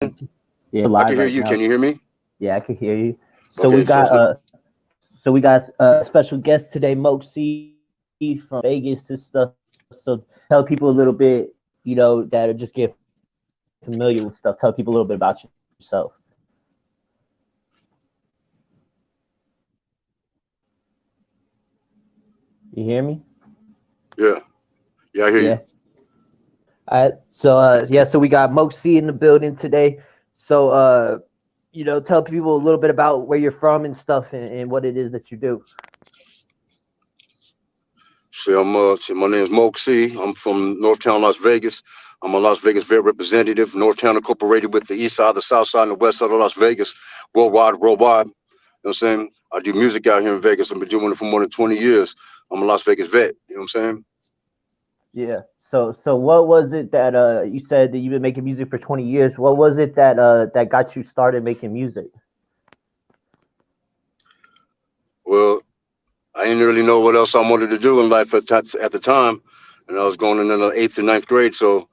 Yeah, I can live hear right you. Can now. you hear me? Yeah, I can hear you. So we Okay, got so a special guest today, Moc-C from Vegas and stuff. So tell people a little bit, that are just getting familiar with stuff. Tell people a little bit about yourself. You hear me? yeah, yeah, I hear Yeah. you. So we got Moc-C in the building today. So tell people a little bit about where you're from and stuff and what it is that you do. See, my name is Moc-C. I'm from Northtown, Las Vegas. I'm a Las Vegas Vet representative. Northtown Incorporated with the east side, the south side, and the west side of Las Vegas, worldwide. You know what I'm saying? I do music out here in Vegas. I've been doing it for more than 20 years. I'm a Las Vegas vet. You know what I'm saying? Yeah. So what was it that you said that you've been making music for 20 years? What was it that got you started making music? Well, I didn't really know what else I wanted to do in life at the time, and I was going in the eighth or ninth grade. So,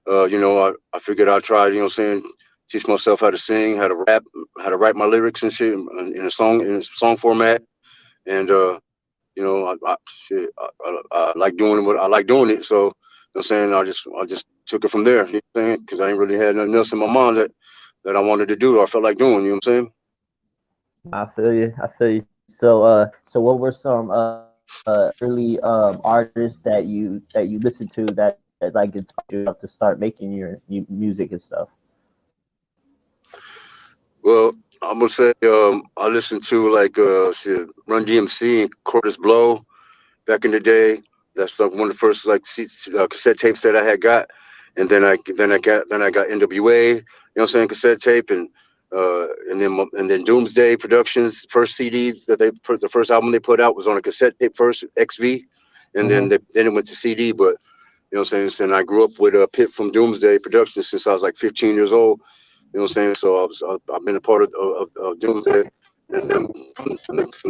I figured I'd try. You know, what I'm saying, teach myself how to sing, how to rap, how to write my lyrics and shit in a song format. And I like doing what I like doing it. So, you know what I'm saying, I just took it from there. You know what I'm saying, because I ain't really had nothing else in my mind that I wanted to do or I felt like doing. You know what I'm saying? I feel you. I feel you. So what were some early artists that you listened to that like inspired you enough to start making your music and stuff? Well, I'm gonna say I listened to like Run DMC and Curtis Blow back in the day. That's like one of the first like cassette tapes that I had got, and then I got NWA. You know what I'm saying? Cassette tape and then Doomsday Productions first CD that the first album they put out was on a cassette tape first, XV, and Mm-hmm. then it went to CD. But you know what I'm saying? And I grew up with Pit from Doomsday Productions since I was like 15 years old. You know what I'm saying? So I've been a part of Doomsday and then from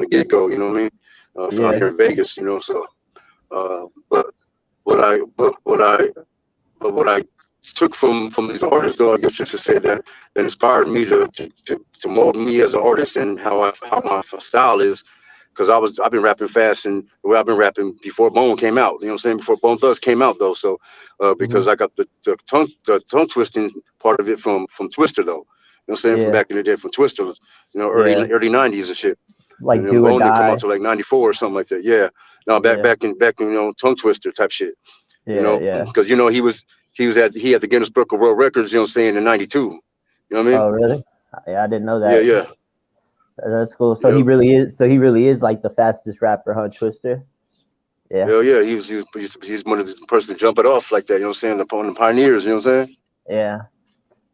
the get go. You know what I mean? Out Yeah. here in Vegas. You know, so but what I took from these artists, though, I guess just to say that inspired me to mold me as an artist and how my style is. Because I've been rapping fast and well, I've been rapping before Bone came out. You know what I'm saying? Before Bone Thugs came out though. So Mm-hmm. because I got the tongue twisting part of it from Twister though. You know what I'm saying? From Yeah. back in the day from Twister, early Yeah. early '90s and shit. And Like then do or Bone didn't come out die. till like '94 or something like that. Yeah. No, back Yeah. back in back in tongue twister type shit. Yeah. Yeah. Because he had the Guinness Book of World Records. You know, what I'm saying in '92. You know what I mean? Oh, really? Yeah, I didn't know Yeah, that. yeah, That's cool. So he yep. really is. So he really is like the fastest rapper, huh, Twister? Yeah. Hell yeah, he's one of the person to jump it off like that. You know what I'm saying? The pioneers. You know what I'm saying? Yeah,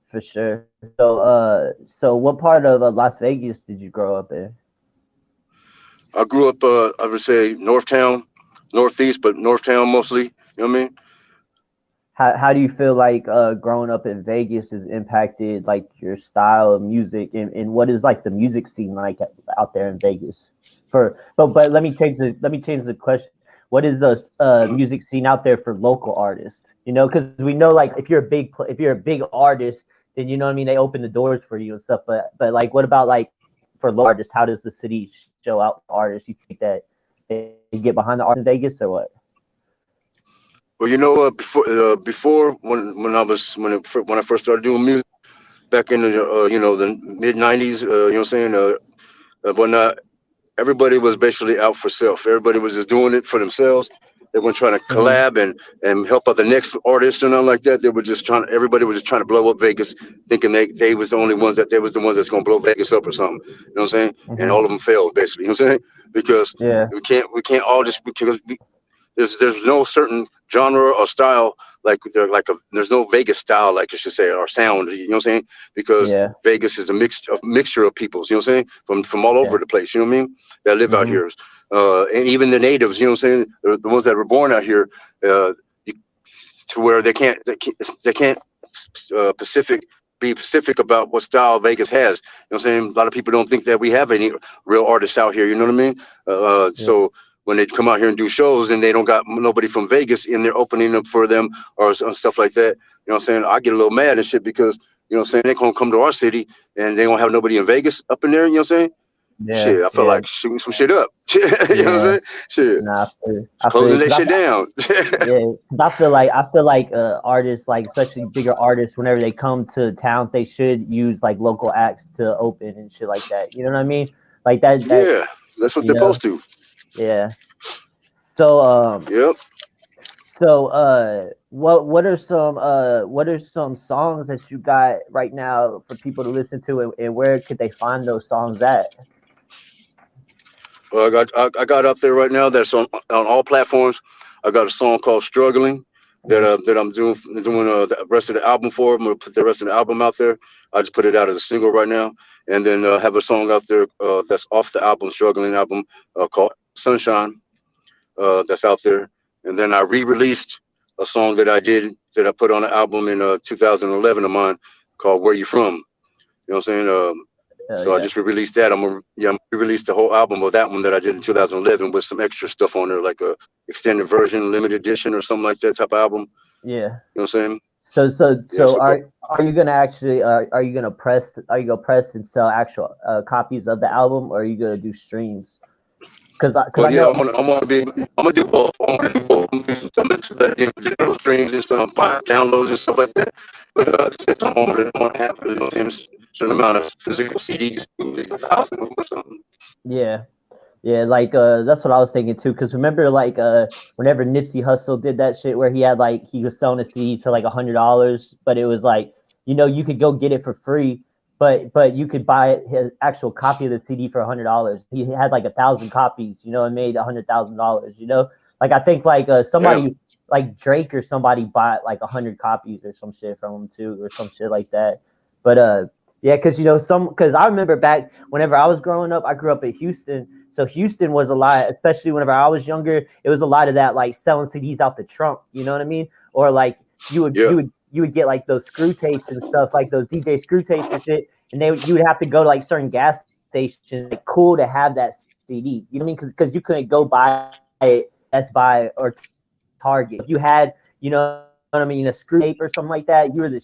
for sure. So what part of Las Vegas did you grow up in? I grew up, I would say Northtown, Northeast, but Northtown mostly. You know what I mean? How do you feel like growing up in Vegas has impacted like your style of music and what is like the music scene like out there in Vegas? But let me change the question. What is the music scene out there for local artists? Because we know like if you're a big artist, then you know what I mean they open the doors for you and stuff. But like what about like for local artists? How does the city show out for artists? You think that they get behind the artists in Vegas or what? Well, before when I first started doing music back in the mid '90s, you know what I'm saying? Whatnot. Everybody was basically out for self. Everybody was just doing it for themselves. They weren't trying to Hmm. collab and help out the next artist or nothing like that. They were just trying. Everybody was just trying to blow up Vegas, thinking they was the only ones they was the ones that's gonna blow Vegas up or something. You know what I'm saying? And Hmm. all of them failed basically. You know what I'm saying? Because Yeah. we can't all just because there's no certain genre or style there's no Vegas style like I should say or sound. You know what I'm saying? Because Yeah. Vegas is a mixture of peoples. You know what I'm saying? From all over Yeah. the place. You know what I mean? That live out Hmm. here, and even the natives. You know what I'm saying? The ones that were born out here, you, to where they can't Pacific be specific about what style Vegas has. You know what I'm saying? A lot of people don't think that we have any real artists out here. You know what I mean? Yeah. So when they come out here and do shows and they don't got nobody from Vegas in there opening up for them or stuff like that, you know what I'm saying? I get a little mad and shit because You know what I'm saying? They're gonna come to our city and they gonna have nobody in Vegas up in there. You know what I'm saying? Yeah, Shit, I feel yeah, like shooting some shit up. You know what I'm yeah. saying? Shit, Nah, I feel closing it, that cause shit down. yeah, 'cause I feel like artists, like especially bigger artists, whenever they come to towns, they should use like local acts to open and shit like that. You know what I mean? Like that, Yeah, that's what you they're know? supposed to. Yeah. So Yep. what are some songs that you got right now for people to listen to, and where could they find those songs at? Well, I got up there right now. That's on all platforms. I got a song called "Struggling" Yeah. that I'm doing the rest of the album for. I'm gonna put the rest of the album out there. I just put it out as a single right now, and then have a song out there that's off the album, "Struggling" album, called "Sunshine." That's out there, and then I re-released a song that I put on the album in 2011 of mine called "Where You From." You know what I'm saying? So I Yeah. just re-released that. I'm re-release the whole album of that one that I did in 2011 with some extra stuff on there, like a extended version, limited edition, or something like that type of album. Yeah. You know what I'm saying? Yeah. So So are you gonna actually are you gonna press and sell actual copies of the album, or are you gonna do streams? Cause well, I yeah, know. I'm gonna do both. I'm gonna do both. I'm gonna do some digital streams and some downloads and stuff like that. But at the same time, I want to have a certain amount of physical CDs, at least 1,000 or something. Yeah. Yeah, like that's what I was thinking too. Cause remember, like whenever Nipsey Hussle did that shit where he had like he was selling a CD for like $100, but it was like, you know, you could go get it for free, but you could buy his actual copy of the CD for $100. He had like 1,000 copies, you know, and made $100,000. You know, like I think like Damn. somebody like Drake or somebody bought like 100 copies or some shit from him too, or some shit like that. But yeah, cause you know cause I remember back whenever I was growing up, I grew up in Houston. So Houston was a lot, especially whenever I was younger. It was a lot of that, like selling CDs out the trunk. You know what I mean? Or like Yeah. you would get like those screw tapes and stuff, like those DJ screw tapes and shit. And you would have to go to like certain gas stations. Like, cool to have that CD. You know what I mean? Because you couldn't go buy it Best Buy or Target. If you had, you know what I mean, a screw tape or something like that, you were the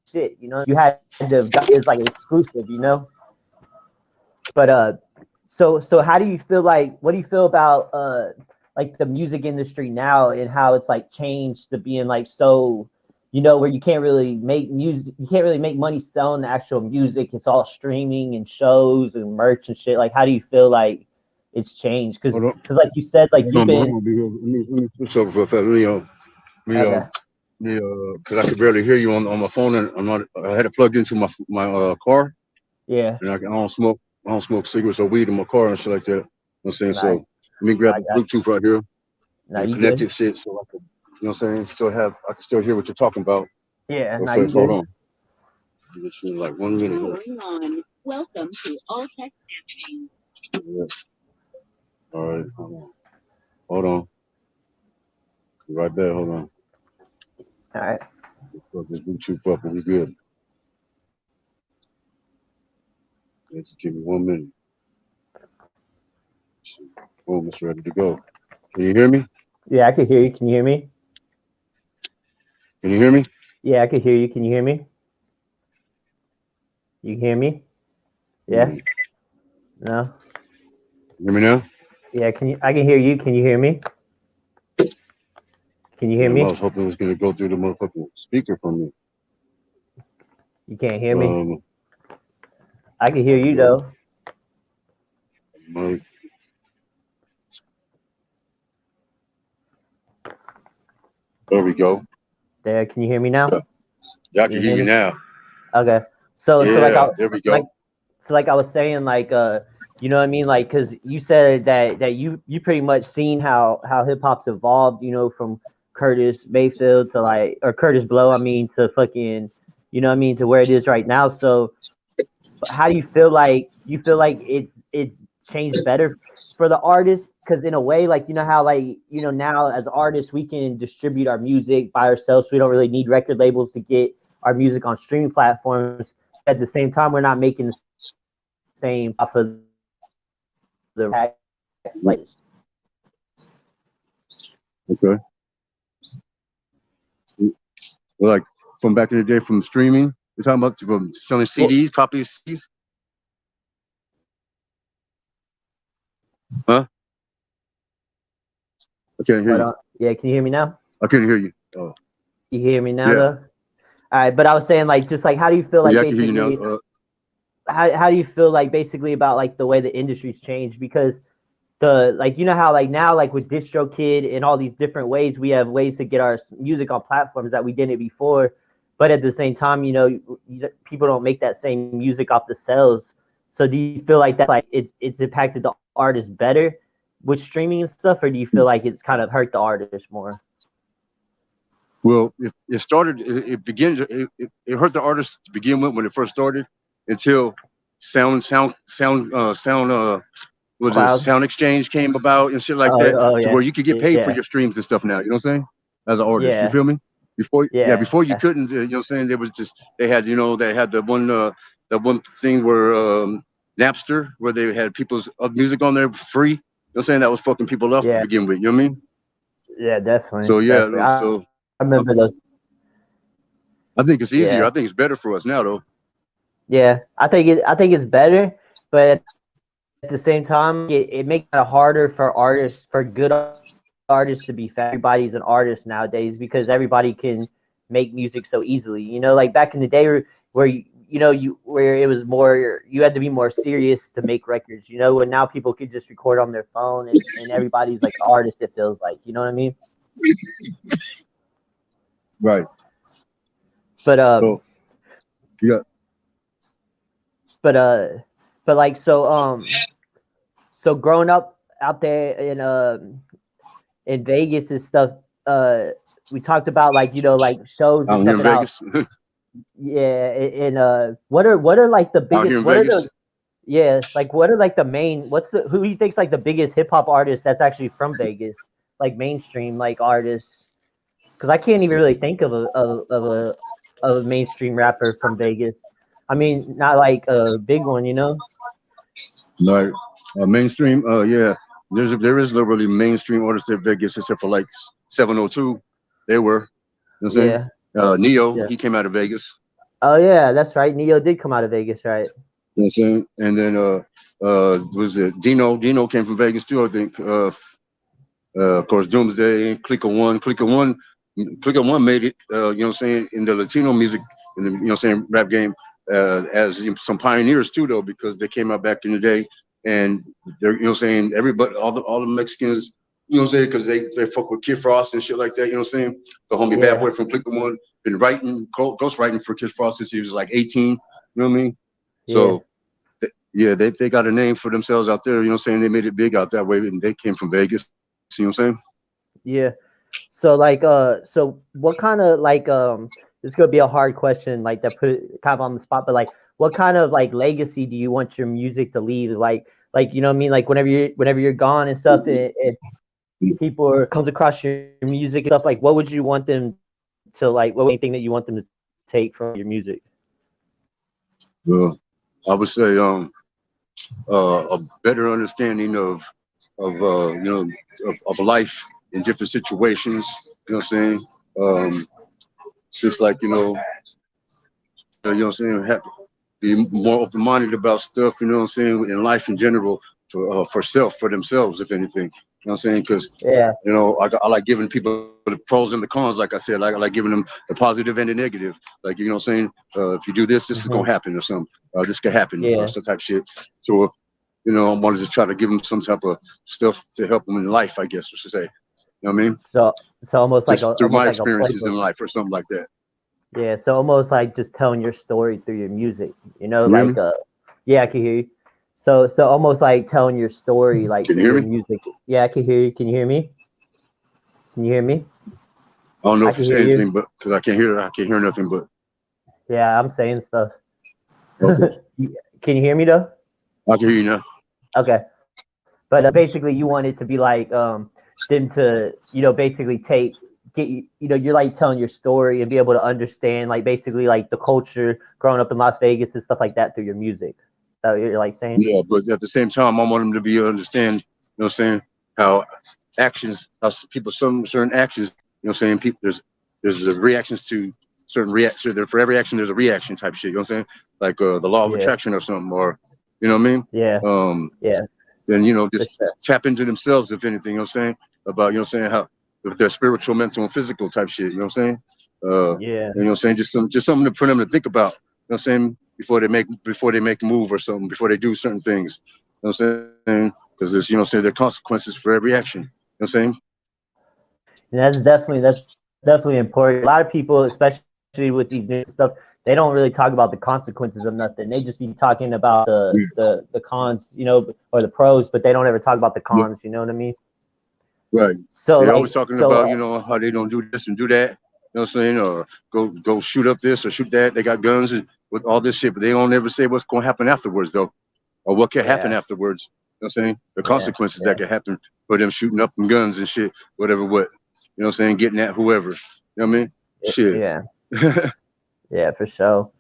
shit. You know, you had to. It's like exclusive. You know, but so how do you feel like what do you feel about like the music industry now and how it's like changed to being like so, you know, where you can't really make music, you can't really make money selling the actual music. It's all streaming and shows and merch and shit. Like how do you feel like it's changed? Hold on. Cause like you said, like you've Hold been on, let me switch over for a second. okay. Because I could barely hear you on my phone, and I had it plugged into my car, Yeah. and I don't smoke cigarettes or weed in my car and shit like that. You know what I'm saying? Nah, So let me grab I the got Bluetooth right here Nah, and you connect good. this shit so I can, you know what I'm saying? I can still hear what you're talking about. Yeah, nah, Okay, you hold good. on. Just need like 1 minute here. Welcome to all tech. Yeah. All right, hold on. Right there, hold on. All right. Let's plug this Bluetooth up and we good. Just give me 1 minute. Boom, it's ready to go. Can you hear me? Yeah, I can hear you. Can you hear me? Can you hear me? Yeah, I can hear you. Can you hear me? You can hear me? Yeah? No? You hear me now? Yeah, I can hear you. Can you hear me? Can you hear I me? was hoping it was gonna go through the motherfucking speaker from me. You can't hear me? I can hear you though. Mike. There we go. There, can you hear me now? Yeah, I can hear you now. Okay. So Yeah, there we go. Like I was saying, like you know what I mean? Like, cause you said that you pretty much seen how hip hop's evolved, you know, from Curtis Mayfield to like or Curtis Blow, I mean, to fucking, you know what I mean, to where it is right now. So how do you feel like it's changed better for the artist? Because in a way, like you know how like you know now as artists we can distribute our music by ourselves. We don't really need record labels to get our music on streaming platforms. At the same time, we're not making the same off of the like. Okay. Well, like from back in the day from streaming, You're talking about selling CDs, copies of CDs? Huh? I can't hear you. Yeah, can you hear me now? I couldn't hear you. Oh. You hear me now, Yeah. though? All right, but I was saying, like, just like, how do you feel like Yeah, I can hear basically? you now. How do you feel like basically about like the way the industry's changed? Because the like, you know how like now like with DistroKid and all these different ways, we have ways to get our music on platforms that we didn't before. But at the same time, you know, people don't make that same music off the sales. So do you feel like that's like it's impacted the artist better with streaming and stuff, or do you feel like it's kind of hurt the artist more? Well, it started, it hurt the artist to begin with when it first started, until sound exchange came about and shit like that, to where you could get paid for your streams and stuff now. You know what I'm saying? As an artist, you feel me? Before you couldn't. You know what I'm saying? There was just they had the one thing where Napster, where they had people's music on there for free. You know what I'm saying? That was fucking people up to begin with. You know what I mean? Yeah, definitely. So yeah, definitely. I remember those. I think it's easier. I think it's better for us now, though. Yeah, I think it's better, but at the same time, it makes it harder for artists, for good artists, to be fair. Everybody's an artist nowadays because everybody can make music so easily. You know, like back in the day where where it was more, you had to be more serious to make records. You know, and now people could just record on their phone, and everybody's like an artist. It feels like, you know what I mean? Right. But yeah. But like so growing up out there in Vegas and stuff, we talked about like, you know, like shows and stuff. Vegas. Yeah, and what are like the biggest? What are like the main? Who do you think's like the biggest hip hop artist that's actually from Vegas, like mainstream like artists? Because I can't even really think of a mainstream rapper from Vegas. I mean, not like a big one, you know. Like mainstream, yeah. There is no really mainstream artists in Vegas except for like 702. They were, you know what I'm saying? Neo, he came out of Vegas. Oh yeah, that's right. Neo did come out of Vegas, right? You know what I'm saying? And then was it Dino? Dino came from Vegas too, I think. Of course, Doomsday, Clicker One made it. You know what I'm saying, in the Latino music, in the, you know what I'm saying, rap game, as some pioneers too, though, because they came out back in the day, and they're, you know what I'm saying, everybody, all the Mexicans, you know what I'm saying, because they fuck with Kid Frost and shit like that. You know what I'm saying? The homie Bad Boy from Clicker One been writing, ghost writing for Kid Frost since he was like 18. You know what I mean? So they got a name for themselves out there. You know what I'm saying? They made it big out that way, and they came from Vegas. See what I'm saying? Yeah. So like so what kind of like this is gonna be a hard question, like that put it kind of on the spot, but like what kind of like legacy do you want your music to leave? Like you know what I mean? Like whenever you're gone and stuff, and people comes across your music and stuff, like what would you want them to like? What anything that you want them to take from your music? Well, I would say a better understanding of you know, of life in different situations. You know what I'm saying? It's just like, you know what I'm saying, be more open-minded about stuff, you know what I'm saying, in life in general, for themselves, if anything. You know what I'm saying? Because you know, I like giving people the pros and the cons. Like I said, I like giving them the positive and the negative. Like, you know what I'm saying? If you do this, this is gonna happen, or something. This could happen, or some type of shit. So, you know, I wanted to try to give them some type of stuff to help them in life, I guess I should say. You know what I mean? So almost just like through my experiences in life, or something like that. Yeah, so almost like just telling your story through your music, you know, like I can hear you. So almost like telling your story like through your music. Yeah, I can hear you. Can you hear me? Can you hear me? I don't know if you say anything, but because I can't hear nothing but. Yeah, I'm saying stuff. Okay. Can you hear me though? I can hear you now. Okay. But basically you want it to be like them to, you know, basically get you know, you're like telling your story and be able to understand like basically like the culture growing up in Las Vegas and stuff like that through your music. So you're like saying? Yeah, but at the same time, I want them to be understand, you know what I'm saying, how actions, how people, some certain actions, you know what I'm saying, people, there's reactions to certain reaction. For every action, there's a reaction type shit. You know what I'm saying? Like the law of attraction or something, or you know what I mean? Yeah. Then just tap into themselves, if anything. You know what I'm saying? About you know what I'm saying how if they're spiritual, mental, and physical type shit. You know what I'm saying? And, you know what I'm saying? Just something for them to think about. You know what I'm saying? Before they make a move or something, before they do certain things. You know what I'm saying? Because there's, you know what I'm saying, there are consequences for every action. You know what I'm saying? And that's definitely important. A lot of people, especially with these new stuff, they don't really talk about the consequences of nothing. They just be talking about the cons, or the pros, but they don't ever talk about the cons. You know what I mean? Right. So they're always talking about, how they don't do this and do that. You know what I'm saying? Or go shoot up this or shoot that. They got guns and with all this shit, but they don't ever say what's going to happen afterwards, though, or what can happen afterwards. You know what I'm saying? The consequences that could happen for them shooting up them guns and shit, whatever, what. You know what I'm saying? Getting at whoever. You know what I mean? Shit. Yeah. Yeah, for sure.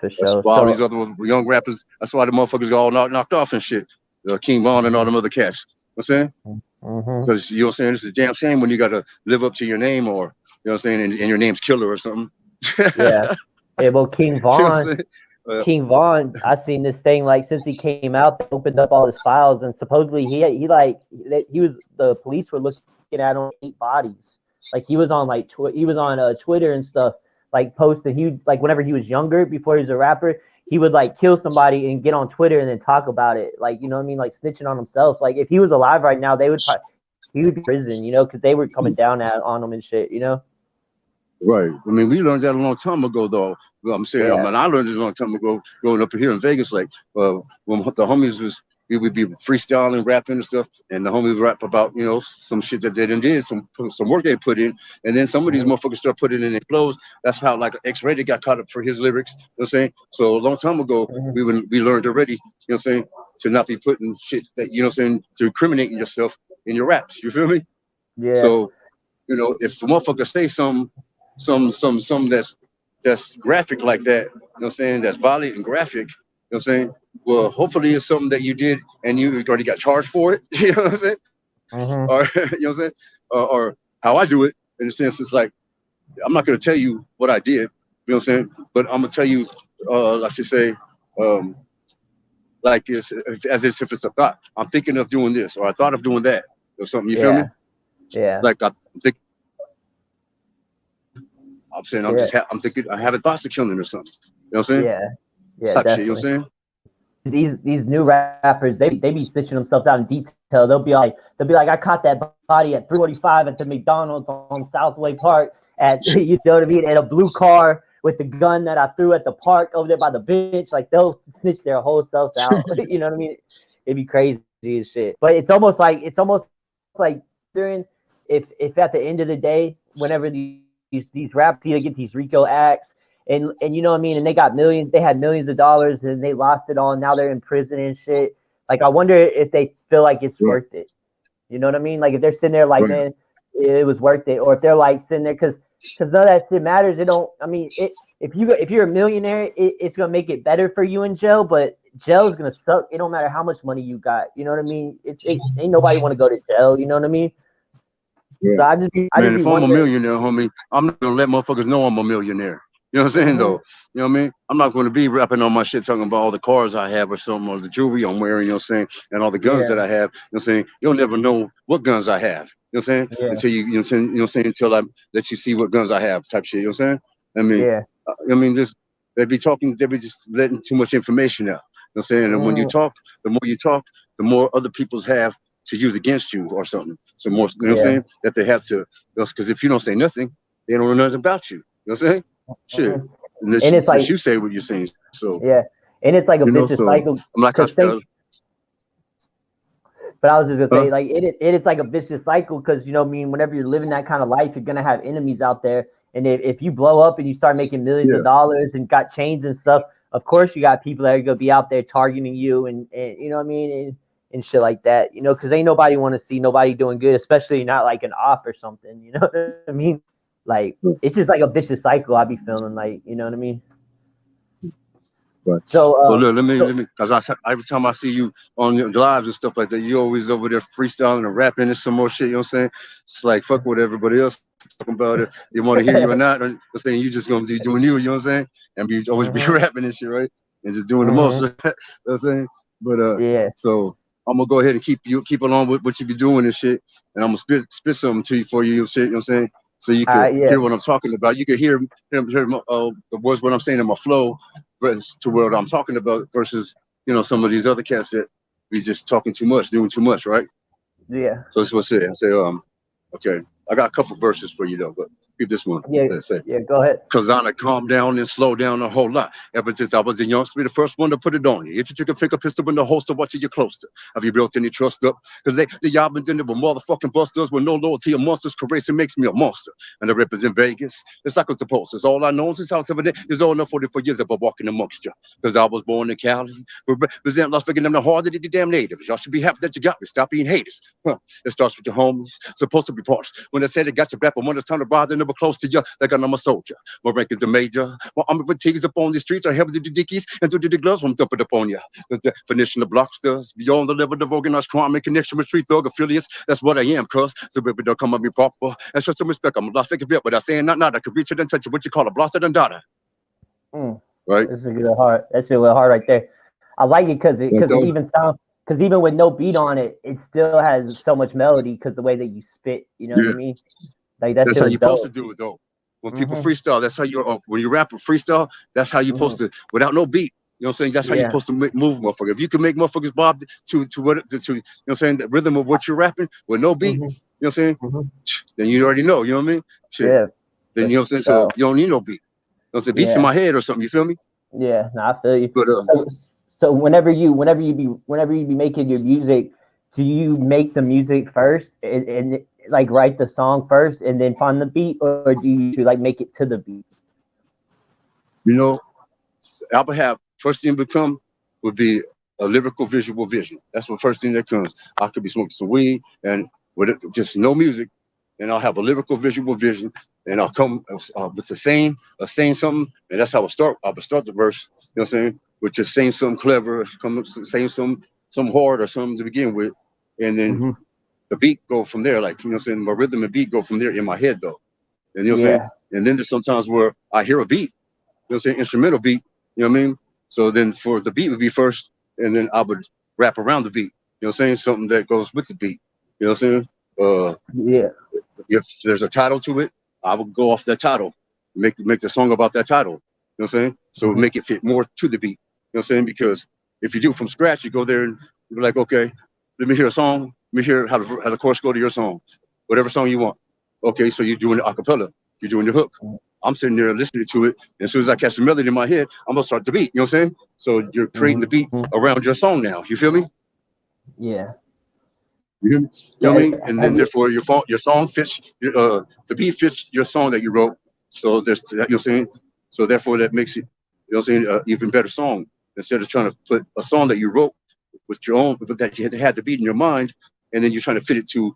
That's why all these other young rappers, that's why the motherfuckers got all knocked off and shit. King Von and all them other cats. You know what I'm saying? Because you know what I'm saying? It's a damn shame when you got to live up to your name, or, you know what I'm saying, and your name's Killer or something. Yeah, well, King Von, King Von, I seen this thing, like, since he came out, they opened up all his files, and supposedly the police were looking at him 8 bodies. Like, he was on Twitter and stuff, like, posting. He, like, whenever he was younger, before he was a rapper, he would, like, kill somebody and get on Twitter and then talk about it, like, you know what I mean, like, snitching on himself. Like, if he was alive right now, he would be in prison, because they were coming down on him and shit, Right. I mean, we learned that a long time ago, though. Well, I'm saying, I learned it a long time ago growing up here in Vegas. Like, when the homies we would be freestyling, rapping and stuff, and the homies would rap about, some shit that they did, some work they put in, and then some of these motherfuckers start putting in their clothes. That's how, like, X-Rated got caught up for his lyrics. You know what I'm saying? So a long time ago, we learned already, you know what I'm saying, to not be putting shit that, you know what I'm saying, to incriminating yourself in your raps. You feel me? Yeah. So, if a motherfucker say something that's graphic like that, you know what I'm saying, that's violent and graphic, you know what I'm saying, well, hopefully it's something that you did and you already got charged for it, you know what I'm saying? Or, you know what I'm saying, or how I do it, in a sense, it's like, I'm not going to tell you what I did, you know what I'm saying, but I'm going to tell you, I should say, like as if it's a thought. I'm thinking of doing this, or I thought of doing that, or something, you feel me? Yeah. Like, I'm saying I'm thinking I have thoughts of killing or something. You know what I'm saying? Yeah, type definitely. shit, you know what I'm saying? These new rappers, they be stitching themselves out in detail. They'll be like, I caught that body at 3:45 at the McDonald's on Southway Park you know what I mean, in a blue car with the gun that I threw at the park over there by the bench. Like, they'll snitch their whole selves out. You know what I mean? It'd be crazy as shit. But it's almost like during if at the end of the day, whenever these rappers get these RICO acts, and you know what I mean, and they had millions of dollars and they lost it all, and now they're in prison and shit. Like, I wonder if they feel like it's worth it. You know what I mean? Like, if they're sitting there like, man, it was worth it, or if they're like sitting there because none of that shit matters. If you're a millionaire, it's gonna make it better for you in jail, but jail is gonna suck. It don't matter how much money you got. You know what I mean? Ain't nobody want to go to jail. You know what I mean? Yeah. So if I'm a millionaire, homie, I'm not gonna let motherfuckers know I'm a millionaire. You know what I'm saying, though? You know what I mean? I'm not going to be rapping on my shit talking about all the cars I have or something, or the jewelry I'm wearing, you know what I'm saying, and all the guns that I have. You know what I'm saying? You'll never know what guns I have. You know what I'm saying? Until you know what I'm saying, until I let you see what guns I have, type shit. You know what I'm saying? They be just letting too much information out. You know what I'm saying? And when you talk, the more other people's have to use against you or something. So more, you know what I'm saying? That they have to, because if you don't say nothing, they don't know nothing about you. You know what I'm saying? Shit. And it's like you say what you're saying. So and it's like a vicious cycle. I'm like, but I was just gonna say, like, it's like a vicious cycle, because, you know what I mean, whenever you're living that kind of life, you're gonna have enemies out there. And if you blow up and you start making millions of dollars and got chains and stuff, of course you got people that are gonna be out there targeting you and you know what I mean, and shit like that, you know, because ain't nobody want to see nobody doing good, especially not like an op or something, you know what I mean? Like, it's just like a vicious cycle. I be feeling like, you know what I mean? But So, well, look, let me, so because every time I see you on your lives and stuff like that, you always over there freestyling and rapping and some more shit. You know what I'm saying? It's like fuck what everybody else talking about it. They want to hear you or not. I'm saying you just gonna be doing you. You know what I'm saying? And be always be Mhm, rapping and shit, right? And just doing the most. mhm, You know what I'm saying? But yeah, so I'm gonna go ahead and keep along with what you be doing and shit, and I'm gonna spit something to you for you, shit. You know what I'm saying? So you could yeah, hear what I'm talking about. You could hear the words what I'm saying in my flow, versus to what I'm talking about versus some of these other cats that be just talking too much, doing too much, right? yeah, So that's what I say. I say okay, I got a couple verses for you though, but keep this one. yeah, Let's say. yeah. Go ahead. Cause I calm down and slow down a whole lot. Ever since I was a youngster, be the first one to put it on you. If you took a finger pistol in the holster, watching you closer. Have you built any trust up? Cause y'all been doing it with motherfucking busters with no loyalty or monsters. Courageous makes me a monster. And I represent Vegas. It's like it's supposed to. All I know since I was 7 is all enough 44 years of walking amongst you. Cause I was born in Cali. Represent Las Vegas, I'm the hard of the damn natives. Y'all should be happy that you got me. Stop being haters. Huh. It starts with your homies. Supposed to be parts. When they say they got your back, but when it's time to ride, they're never close to you. Like I'm a soldier. My rank is the major. My army fatigues up on the streets. I have the dickies and do the gloves. I'm dumping up on you. The definition of blocksters beyond the level of organized crime and connection with street thug affiliates. That's what I am, cuz. So baby, don't come at me proper. And show some respect. I'm a lost figure, but I say not. I could reach it and touch it. What you call a blasted and daughter. Right? That's a good heart. That's a good heart right there. I like it because it even sounds. Because even with no beat on it, it still has so much melody because the way that you spit, you know what I mean? Like that's how you're supposed to do it, though. When people freestyle, that's how you're. When you rap a freestyle, that's how you're supposed to, without no beat. You know what I'm saying? That's how you're supposed to move motherfucker. If you can make motherfuckers bob to what you know what I'm saying, the rhythm of what you're rapping with no beat, you know what I'm saying? Then you already know, you know what I mean? Shit. Yeah. Then you know what I'm saying? So you don't need no beat. You know what I'm saying? Beats in my head or something, you feel me? Yeah, no, I feel you. But so whenever you be making your music, do you make the music first and like write the song first and then find the beat, or do you like make it to the beat? You know, I would have first thing become would be a lyrical visual vision. That's the first thing that comes. I could be smoking some weed and with it, just no music, and I'll have a lyrical visual vision, and I'll come with saying something, and that's how I start. I would start the verse. You know what I'm saying? With just saying something clever, saying some hard or something to begin with, and then the beat go from there. Like you know what I'm saying? My rhythm and beat go from there in my head though. And you know what I'm saying? And then there's sometimes where I hear a beat. You know what I'm saying? Instrumental beat. You know what I mean? So then for the beat would be first, and then I would rap around the beat. You know what I'm saying? Something that goes with the beat. You know what I'm saying? If there's a title to it, I would go off that title. Make the song about that title. You know what I'm saying? So make it fit more to the beat. You know what I'm saying? Because if you do it from scratch, you go there and you're like, okay, let me hear a song. Let me hear how the chorus go to your song. Whatever song you want. Okay, so you're doing the acapella. You're doing the hook. I'm sitting there listening to it. And as soon as I catch the melody in my head, I'm gonna start the beat. You know what I'm saying? So you're creating the beat around your song now. You feel me? Yeah. You hear me? You know what I mean? And then therefore your song fits the beat fits your song that you wrote. So there's that, you know what I'm saying? So therefore that makes it, you know what I'm saying, even better song. Instead of trying to put a song that you wrote with your own, but that you had the beat in your mind, and then you're trying to fit it to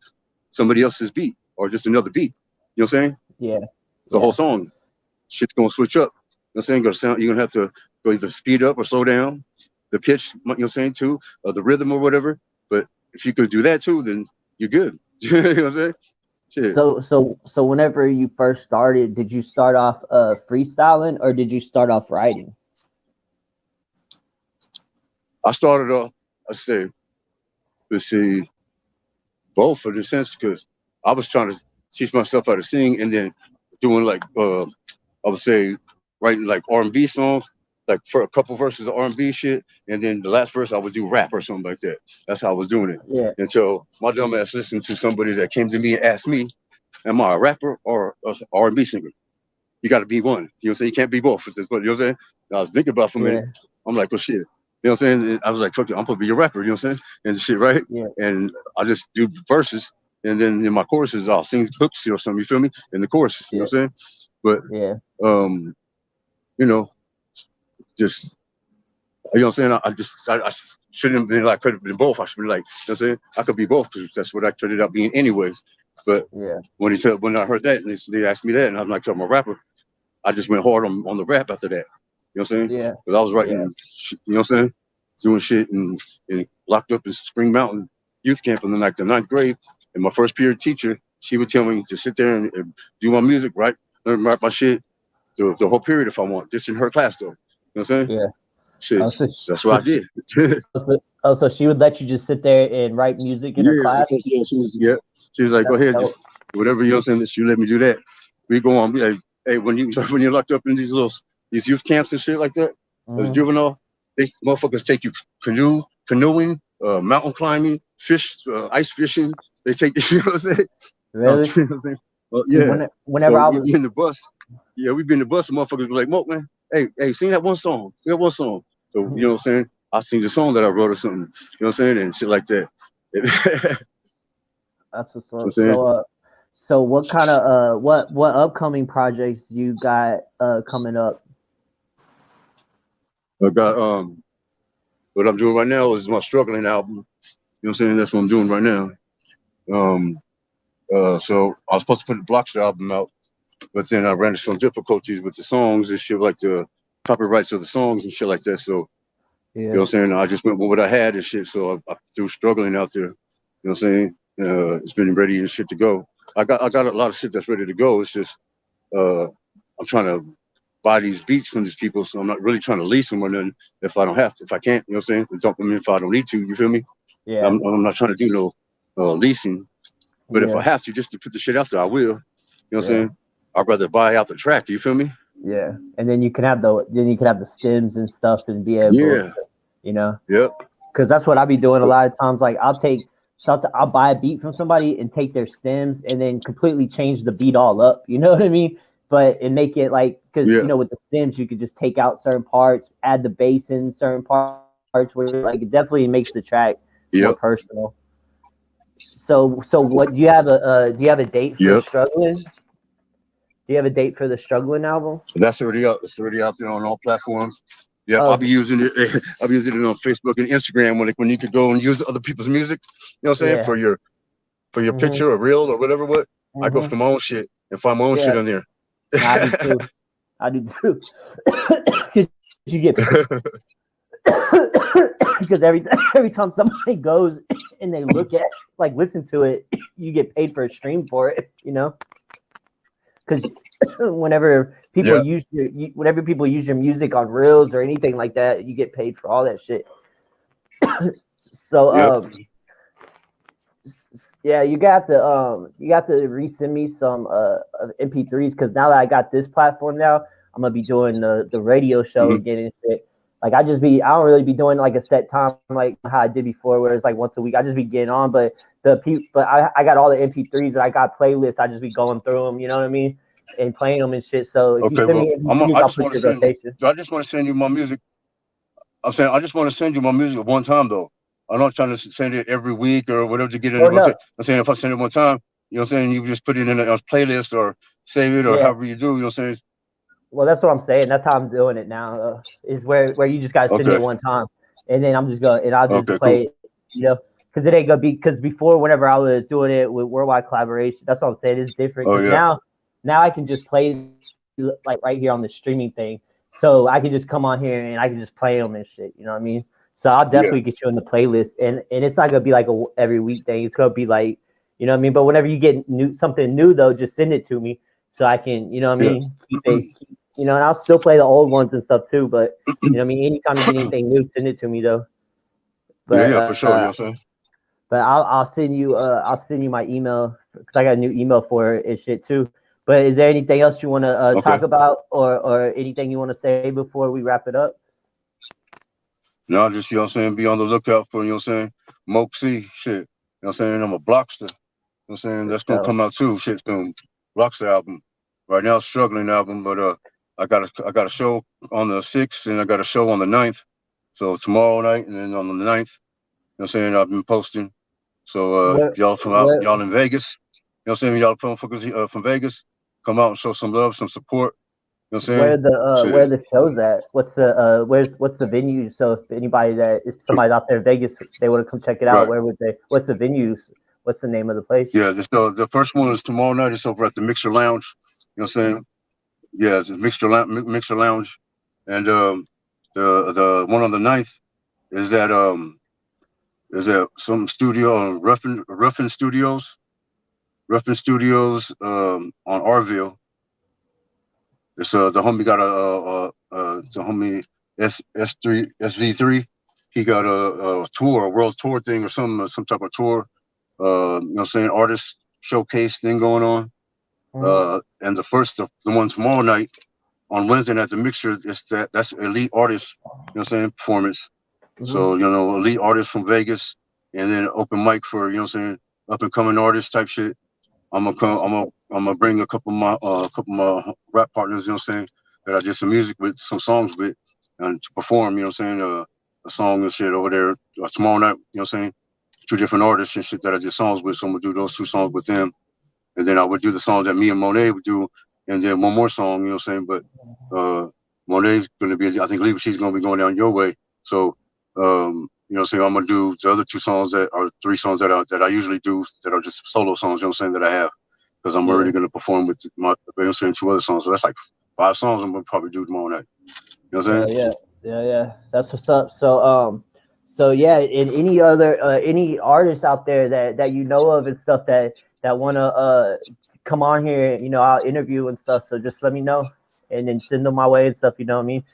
somebody else's beat or just another beat. You know what I'm saying? Yeah. The whole song. Shit's gonna switch up. You know what I'm saying? You're gonna have to go either speed up or slow down the pitch, you know what I'm saying, too, or the rhythm or whatever. But if you could do that too, then you're good. You know what I'm saying? Shit. So whenever you first started, did you start off freestyling or did you start off writing? I started off, let's see, both in the sense because I was trying to teach myself how to sing and then doing like I would say writing like R&B songs, like for a couple verses of R&B shit, and then the last verse I would do rap or something like that. That's how I was doing it. Yeah. And so my dumb ass listened to somebody that came to me and asked me, am I a rapper or an R&B singer? You got to be one. You know what I'm saying? You can't be both. You know what I'm saying? And I was thinking about it for a minute. I'm like, well, shit. You know what I'm saying? And I was like, fuck it, I'm going to be a rapper. You know what I'm saying? And shit, right? Yeah. And I just do verses. And then in my choruses, I'll sing hooks or something. You feel me? In the choruses. You know what I'm saying? But, you know, just, you know what I'm saying? I shouldn't have been like, could have been both. I should be like, you know what I'm saying? I could be both because that's what I turned out being anyways. But when I heard that, and they asked me that, and I'm like, I'm a rapper, I just went hard on the rap after that. know what I'm saying? Yeah. Because I was writing, you know what I'm saying? Doing shit and locked up in Spring Mountain youth camp in the ninth grade. And my first period teacher, she would tell me to sit there and do my music, write my shit the whole period if I want. Just in her class though. You know what I'm saying? Yeah. Shit. Oh, That's what I did. So she would let you just sit there and write music in her class? Yeah, she was like, go ahead, just whatever, you know what I'm saying, you let me do that. We go on, be like, hey, when you're locked up in these youth camps and shit like that, as juvenile, they motherfuckers take you canoeing, mountain climbing, ice fishing. They take you, know what I'm saying? Really? You know what I'm saying? See, whenever I was in the bus, we be in the bus, and motherfuckers be like, Moc, man, hey, sing that one song. So, you know what I'm saying? I sing the song that I wrote or something, you know what I'm saying? And shit like that. That's what's up. So what kind of what upcoming projects you got coming up? I got what I'm doing right now is my struggling album. You know what I'm saying? That's what I'm doing right now. So I was supposed to put the Blockster album out, but then I ran into some difficulties with the songs and shit, like the copyrights of the songs and shit like that. So you know what I'm saying? I just went with what I had and shit. So I threw struggling out there. You know what I'm saying? It's been ready and shit to go. I got a lot of shit that's ready to go. It's just I'm trying to buy these beats from these people, so I'm not really trying to lease them or nothing if I don't have to, if I can't, you know what I'm saying? Dump them if I don't need to, you feel me? Yeah. I'm not trying to do no leasing, but if I have to, just to put the shit out there, I will. You know what I'm saying? I'd rather buy out the track, you feel me? Yeah. And then you can have the stems and stuff and be able to, you know? Yep. Because that's what I be doing a lot of times. Like I'll buy a beat from somebody and take their stems and then completely change the beat all up. You know what I mean? And make it like, because you know, with the stems you could just take out certain parts, add the bass in certain parts where like it definitely makes the track more personal. So what do you have a date for Struggling? Do you have a date for the Struggling album? That's already out. It's already out there on all platforms. Yeah, I'll be using it. I'll be using it on Facebook and Instagram when you could go and use other people's music. You know what I'm saying? For your picture or reel or whatever. I go for my own shit and find my own shit on there. I do too. You get because every time somebody goes and they listen to it, you get paid for a stream for it, you know? Because whenever people use your music on reels or anything like that, you get paid for all that shit. So you got to resend me some MP3s, because now that I got this platform now, I'm gonna be doing the radio show again and shit. Like I don't really be doing like a set time like how I did before, where it's like once a week. I just be getting on, but I got all the MP3s and I got playlists. I just be going through them, you know what I mean, and playing them and shit. So if you send me MP3s, I'll put your rotation. I just want to send you my music. I'm saying I just want to send you my music at one time though. I'm not trying to send it every week or whatever to get it. I'm saying if I send it one time, you know what I'm saying, you just put it in a playlist or save it or however you do, you know what I'm saying? Well, that's what I'm saying. That's how I'm doing it now. Is where you just gotta send me one time, and then I'll just play it, you know, because it ain't gonna be, because before, whenever I was doing it with worldwide collaboration, that's what I'm saying. It's different. Now I can just play like right here on the streaming thing, so I can just come on here and I can just play them and shit. You know what I mean? So I'll definitely get you in the playlist, and it's not gonna be like a every week thing. It's gonna be like, you know what I mean. But whenever you get something new though, just send it to me so I can, you know what I mean, keep you know, and I'll still play the old ones and stuff too. But you know what I mean, anytime you get anything new, send it to me though. But, for sure. You know what I'm saying? But I'll send you my email, because I got a new email for it and shit too. But is there anything else you want to talk about or anything you want to say before we wrap it up? No, just, you know what I'm saying, be on the lookout for, you know what I'm saying, Moc-C shit. You know what I'm saying? I'm a Blockster. You know what I'm saying? That's gonna come out too. Shit's gonna Blockster album. Right now, Struggling album, but I got a show on the 6th and I got a show on the 9th. So tomorrow night and then on the 9th, you know what I'm saying, I've been posting. So y'all y'all in Vegas, you know what I'm saying, y'all from Vegas, come out and show some love, some support. You know what I'm saying? Where the show's at? What's the venue? So if somebody's out there in Vegas, they want to come check it out, where would they? What's the venues? What's the name of the place? Yeah, the first one is tomorrow night. It's over at the Mixer Lounge. You know what I'm saying? Yeah, it's a Mixer Lounge, And the one on the 9th is at some studio on Ruffin Studios on Arville. It's the homie got the homie SV3. He got a tour, a world tour thing or some type of tour. You know what I'm saying, artist showcase thing going on. And the one tomorrow night on Wednesday night, the mixture is that's elite artist, you know what I'm saying, performance. So, you know, elite artists from Vegas, and then open mic for, you know what I'm saying, up and coming artists type shit. I'm gonna bring a couple of my rap partners, you know what I'm saying, that I did some music with, some songs with, and to perform, you know what I'm saying, a song and shit over there tomorrow night, you know what I'm saying, 2 different artists and shit that I did songs with. So I'm gonna do those 2 songs with them, and then I would do the songs that me and Monet would do, and then one more song, you know what I'm saying. But Monet's gonna be, I think, she's gonna be going down your way. So you know what I'm saying, I'm gonna do the other 2 songs that are 3 songs that I usually do that are just solo songs, you know what I'm saying, that I have, because I'm already gonna perform with my, you know what I'm saying, 2 other songs. So that's like 5 songs I'm gonna probably do tomorrow night. You know what I'm saying? Yeah. That's what's up. So yeah, and any other any artists out there that you know of and stuff that wanna come on here, you know, I'll interview and stuff. So just let me know and then send them my way and stuff. You know what I mean?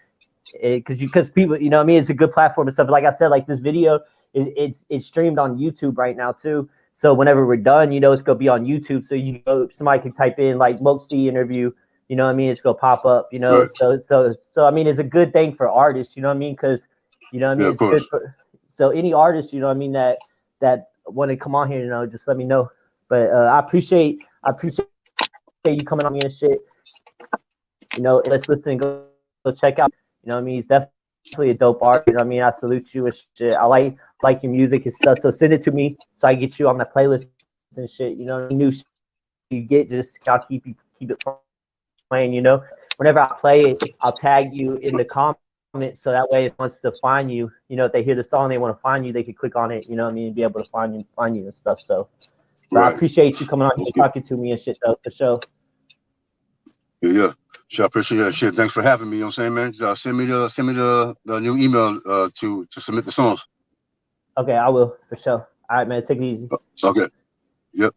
Because people, you know what I mean, it's a good platform and stuff. Like I said, like this video, it's streamed on YouTube right now too. So whenever we're done, you know, it's gonna be on YouTube. So somebody can type in like Moc-C interview. You know what I mean? It's gonna pop up. You know, right. So I mean, it's a good thing for artists. You know what I mean? Because you know what I mean. Yeah, it's good for, so any artists, you know what I mean, that want to come on here, you know, just let me know. But I appreciate you coming on here and shit. You know, let's listen and go check out. You know what I mean? He's definitely a dope artist. You know what I mean? I salute you and shit. I like your music and stuff. So send it to me so I can get you on the playlist and shit. You know, new shit you get, just I'll keep it playing. You know, whenever I play it, I'll tag you in the comments so that way if it wants to find you, you know, if they hear the song they want to find you, they can click on it. You know what I mean? And be able to find you and stuff. So I appreciate you coming on here talking to me and shit though, for sure. Yeah. Sure, I appreciate that shit. Thanks for having me. You know what I'm saying, man? Send me the new email to submit the songs. Okay, I will for sure. All right, man. Take it easy. Okay. Yep.